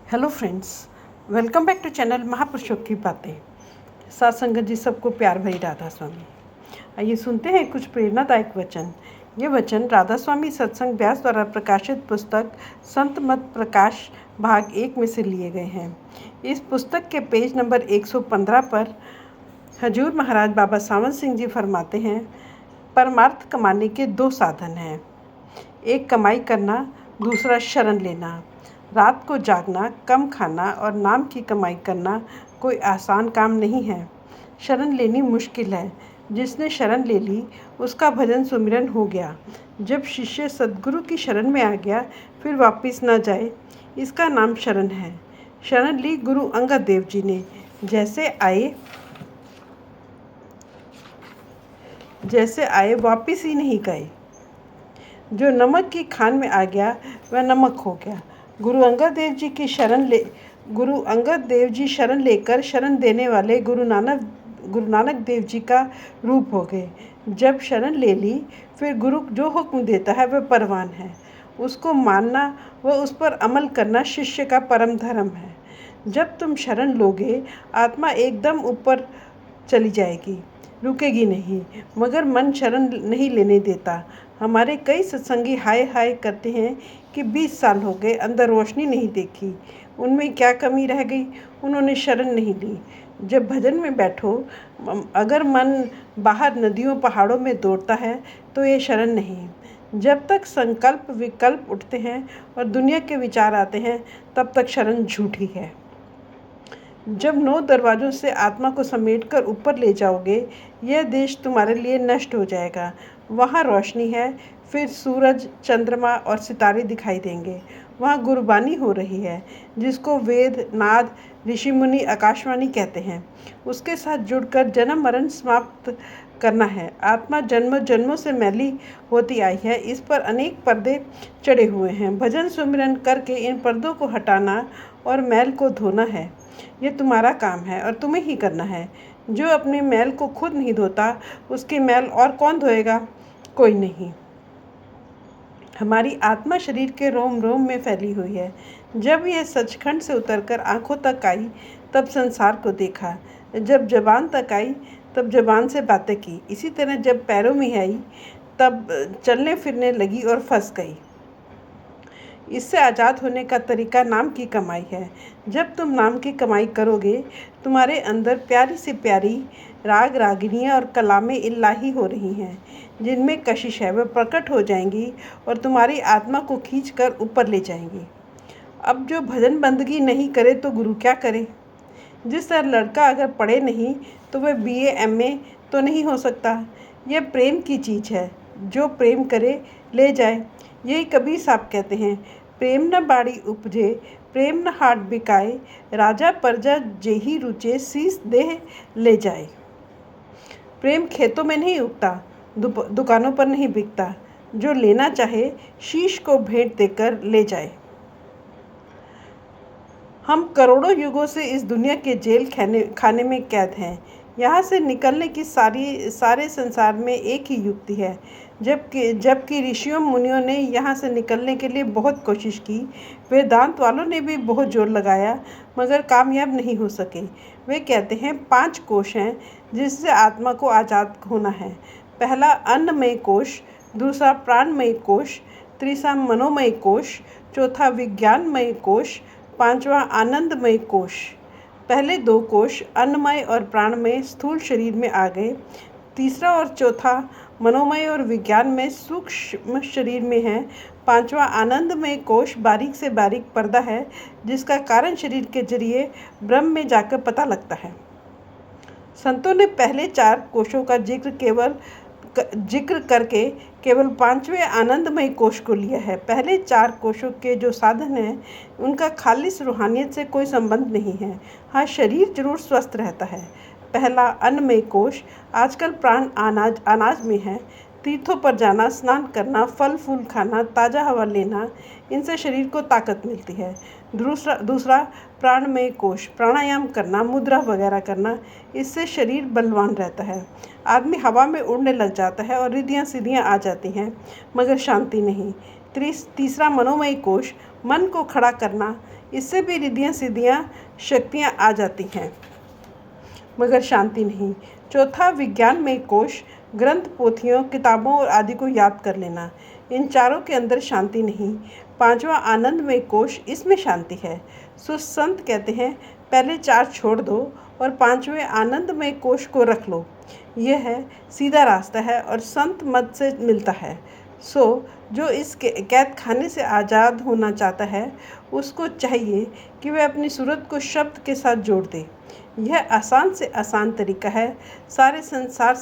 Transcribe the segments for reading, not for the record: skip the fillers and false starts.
Hello friends, welcome back to channel महापुरुषों की बातें। साथ संगत जी, सबको प्यार भरी राधा स्वामी। आइए सुनते हैं कुछ प्रेरणादायक वचन। ये वचन राधा स्वामी सत्संग व्यास द्वारा प्रकाशित पुस्तक संत मत प्रकाश भाग 1 में से लिए गए हैं। इस पुस्तक के पेज नंबर 115 पर हजूर महाराज बाबा सावन सिंह जी फरमाते हैं, परमार्थ कमाने के 2 साधन हैं। एक कमाई करना, दूसरा शरण लेना। रात को जागना, कम खाना और नाम की कमाई करना कोई आसान काम नहीं है। शरण लेनी मुश्किल है। जिसने शरण ले ली उसका भजन सुमिरन हो गया। जब शिष्य सद्गुरु की शरण में आ गया फिर वापस न जाए, इसका नाम शरण है। शरण ली गुरु अंगद देव जी ने। जैसे आए वापस ही नहीं गए। जो नमक की खान में आ गया वह नमक हो गया। गुरु अंगद देव जी शरण लेकर शरण देने वाले गुरु नानक देव जी का रूप हो गए। जब शरण ले ली फिर गुरु जो हुक्म देता है वह परवान है। उसको मानना व उस पर अमल करना शिष्य का परम धर्म है। जब तुम शरण लोगे आत्मा एकदम ऊपर चली जाएगी, रुकेगी नहीं, मगर मन शरण नहीं लेने देता। हमारे कई सत्संगी हाय हाय करते हैं कि 20 साल हो गए, अंदर रोशनी नहीं देखी। उनमें क्या कमी रह गई? उन्होंने शरण नहीं ली। जब भजन में बैठो, अगर मन बाहर नदियों पहाड़ों में दौड़ता है तो ये शरण नहीं। जब तक संकल्प विकल्प उठते हैं और दुनिया के विचार आते हैं तब तक शरण झूठी है। जब 9 दरवाज़ों से आत्मा को समेटकर ऊपर ले जाओगे, यह देश तुम्हारे लिए नष्ट हो जाएगा। वहाँ रोशनी है, फिर सूरज, चंद्रमा और सितारे दिखाई देंगे। वहाँ गुरबानी हो रही है, जिसको वेद, नाद, ऋषि मुनि, आकाशवाणी कहते हैं। उसके साथ जुड़कर जन्म मरण समाप्त करना है। आत्मा जन्मों जन्मों से मैली होती आई है, इस पर अनेक पर्दे चढ़े हुए हैं। भजन सुमिरन करके इन पर्दों को हटाना और मैल को धोना है। ये तुम्हारा काम है और तुम्हें ही करना है। जो अपने मैल को खुद नहीं धोता उसकी मैल और कौन धोएगा? कोई नहीं। हमारी आत्मा शरीर के रोम रोम में फैली हुई है। जब यह सचखंड से उतरकर आंखों तक आई तब संसार को देखा। जब जबान तक आई तब जबान से बातें की। इसी तरह जब पैरों में आई तब चलने फिरने लगी और फंस गई। इससे आज़ाद होने का तरीका नाम की कमाई है। जब तुम नाम की कमाई करोगे, तुम्हारे अंदर प्यारी से प्यारी राग रागिनियाँ और कलामें इलाही हो रही हैं, जिनमें कशिश है, वह प्रकट हो जाएंगी और तुम्हारी आत्मा को खींचकर ऊपर ले जाएंगी। अब जो भजन बंदगी नहीं करे तो गुरु क्या करे? जिस तरह लड़का अगर पढ़े नहीं तो वह BA MA तो नहीं हो सकता। यह प्रेम की चीज़ है। जो प्रेम करे ले जाए। यही कबीर साहब कहते हैं, प्रेम न बाड़ी उपजे, प्रेम न हाट बिकाए, राजा प्रजा जेही रुचे, शीस देह ले जाए। प्रेम खेतों में नहीं उगता, दुकानों पर नहीं बिकता। जो लेना चाहे शीश को भेंट देकर ले जाए। हम करोड़ों युगों से इस दुनिया के जेल खाने में कैद हैं। यहाँ से निकलने की सारे संसार में एक ही युक्ति है। जबकि ऋषियों मुनियों ने यहाँ से निकलने के लिए बहुत कोशिश की। वेदांत वालों ने भी बहुत जोर लगाया मगर कामयाब नहीं हो सके। वे कहते हैं 5 कोश हैं जिससे आत्मा को आज़ाद होना है। पहला अन्नमय कोश, दूसरा प्राणमय कोश, तीसरा मनोमय कोश, चौथा विज्ञानमय कोश, 5वां आनंदमय कोश। पहले 2 कोश अन्नमय और प्राणमय स्थूल शरीर में आ गए। तीसरा और चौथा मनोमय और विज्ञान में सूक्ष्म शरीर में है। 5वां आनंदमय कोश बारीक से बारीक पर्दा है, जिसका कारण शरीर के जरिए ब्रह्म में जाकर पता लगता है। संतों ने पहले 4 कोशों का जिक्र करके केवल 5वें आनंदमय कोश को लिया है। पहले 4 कोशों के जो साधन हैं उनका खालिस रूहानियत से कोई संबंध नहीं है। हाँ, शरीर जरूर स्वस्थ रहता है। पहला अन्नमय कोश, आजकल प्राण अनाज में है। तीर्थों पर जाना, स्नान करना, फल फूल खाना, ताज़ा हवा लेना, इनसे शरीर को ताकत मिलती है। दूसरा प्राणमय कोश, प्राणायाम करना, मुद्रा वगैरह करना, इससे शरीर बलवान रहता है। आदमी हवा में उड़ने लग जाता है और रिद्धियाँ सिद्धियाँ आ जाती हैं मगर शांति नहीं। तीसरा मनोमय कोश, मन को खड़ा करना, इससे भी रिद्धियाँ सिद्धियाँ शक्तियाँ आ जाती हैं, मगर शांति नहीं। चौथा, विज्ञानमय कोश, ग्रंथ, पोथियों, किताबों और आदि को याद कर लेना। इन चारों के अंदर शांति नहीं। पांचवा, आनंदमय कोश, इसमें शांति है। सो संत कहते हैं पहले चार छोड़ दो और पांचवें आनंदमय कोश को रख लो। यह है सीधा रास्ता है और संत मत से मिलता है। सो जो इस कैद खाने से आज़ाद होना चाहता है उसको चाहिए कि वह अपनी सूरत को शब्द के साथ जोड़ दे। यह आसान से आसान तरीका है सारे संसार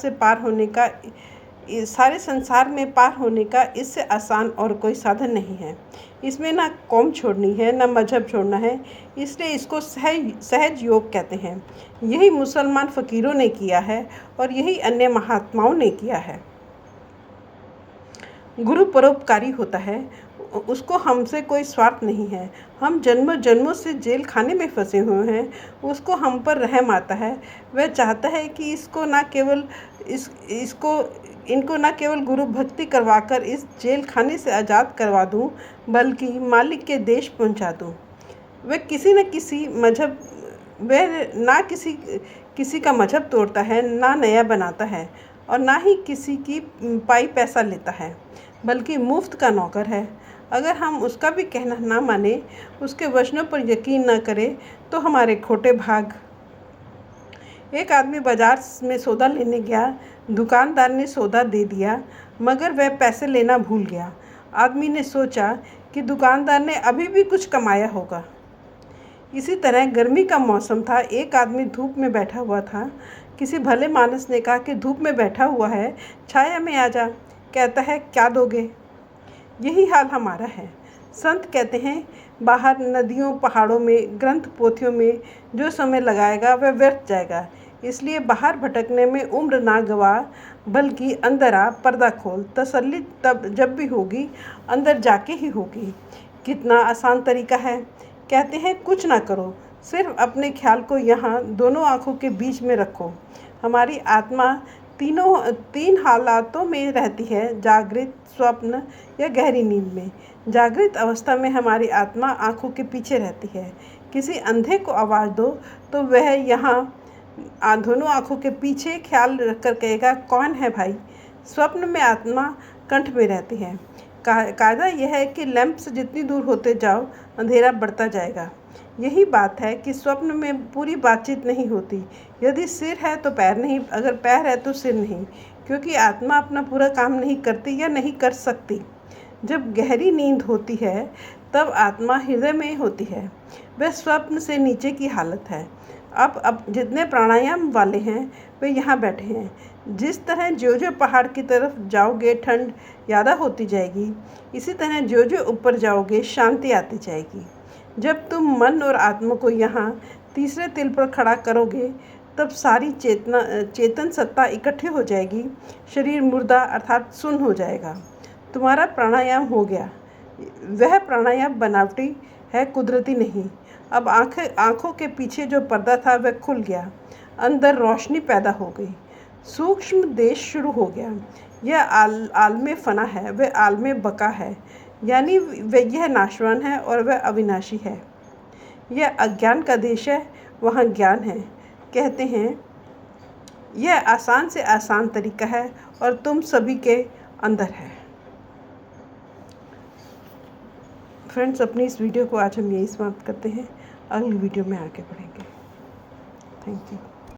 में पार होने का। इससे आसान और कोई साधन नहीं है। इसमें ना कौम छोड़नी है ना मजहब छोड़ना है, इसलिए इसको सहज योग कहते हैं। यही मुसलमान फ़कीरों ने किया है और यही अन्य महात्माओं ने किया है। गुरु परोपकारी होता है, उसको हमसे कोई स्वार्थ नहीं है। हम जन्मों जन्मों से जेल खाने में फंसे हुए हैं, उसको हम पर रहम आता है। वह चाहता है कि इनको न केवल गुरु भक्ति करवाकर इस जेल खाने से आज़ाद करवा दूं, बल्कि मालिक के देश पहुंचा दूं। वह किसी का मजहब तोड़ता है, ना नया बनाता है और ना ही किसी की पाई पैसा लेता है, बल्कि मुफ्त का नौकर है। अगर हम उसका भी कहना ना माने, उसके वचनों पर यकीन ना करें, तो हमारे खोटे भाग। एक आदमी बाजार में सौदा लेने गया। दुकानदार ने सौदा दे दिया, मगर वह पैसे लेना भूल गया। आदमी ने सोचा कि दुकानदार ने अभी भी कुछ कमाया होगा। इसी तरह गर्मी का मौसम था। एक आदमी धूप में बैठा हुआ था। किसी भले मानस ने कहा कि धूप में बैठा हुआ है, छाया में आ जा। कहता है, क्या दोगे? यही हाल हमारा है। संत कहते हैं बाहर नदियों, पहाड़ों में, ग्रंथ, पोथियों में जो समय लगाएगा वह व्यर्थ जाएगा। इसलिए बाहर भटकने में उम्र ना गवा, बल्कि अंदर आ, पर्दा खोल। तसल्ली तब जब भी होगी अंदर जाके ही होगी। कितना आसान तरीका है। कहते हैं कुछ ना करो, सिर्फ अपने ख्याल को यहाँ दोनों आँखों के बीच में रखो। हमारी आत्मा तीन हालातों में रहती है, जागृत, स्वप्न या गहरी नींद में। जागृत अवस्था में हमारी आत्मा आँखों के पीछे रहती है। किसी अंधे को आवाज़ दो तो वह यहाँ दोनों आँखों के पीछे ख्याल रखकर कहेगा, कौन है भाई? स्वप्न में आत्मा कंठ में रहती है। कायदा यह है कि लैंप से जितनी दूर होते जाओ अंधेरा बढ़ता जाएगा। यही बात है कि स्वप्न में पूरी बातचीत नहीं होती। यदि सिर है तो पैर नहीं, अगर पैर है तो सिर नहीं, क्योंकि आत्मा अपना पूरा काम नहीं करती या नहीं कर सकती। जब गहरी नींद होती है तब आत्मा हृदय में होती है। वह स्वप्न से नीचे की हालत है। अब जितने प्राणायाम वाले हैं वे यहाँ बैठे हैं। जिस तरह जो जो पहाड़ की तरफ जाओगे ठंड ज़्यादा होती जाएगी, इसी तरह जो जो ऊपर जाओगे शांति आती जाएगी। जब तुम मन और आत्मा को यहाँ तीसरे तिल पर खड़ा करोगे तब सारी चेतन सत्ता इकट्ठी हो जाएगी। शरीर मुर्दा अर्थात सुन्न हो जाएगा। तुम्हारा प्राणायाम हो गया। वह प्राणायाम बनावटी है, कुदरती नहीं। अब आँखों के पीछे जो पर्दा था वह खुल गया। अंदर रोशनी पैदा हो गई। सूक्ष्म देश शुरू हो गया। यह आलमे फना है, वह आलमे बका है, यानी यह नाशवान है और वह अविनाशी है। यह अज्ञान का देश है, वहाँ ज्ञान है। कहते हैं यह आसान से आसान तरीका है और तुम सभी के अंदर है। फ्रेंड्स, अपनी इस वीडियो को आज हम यही समाप्त करते हैं। अगली वीडियो में आगे बढ़ेंगे। Thank you.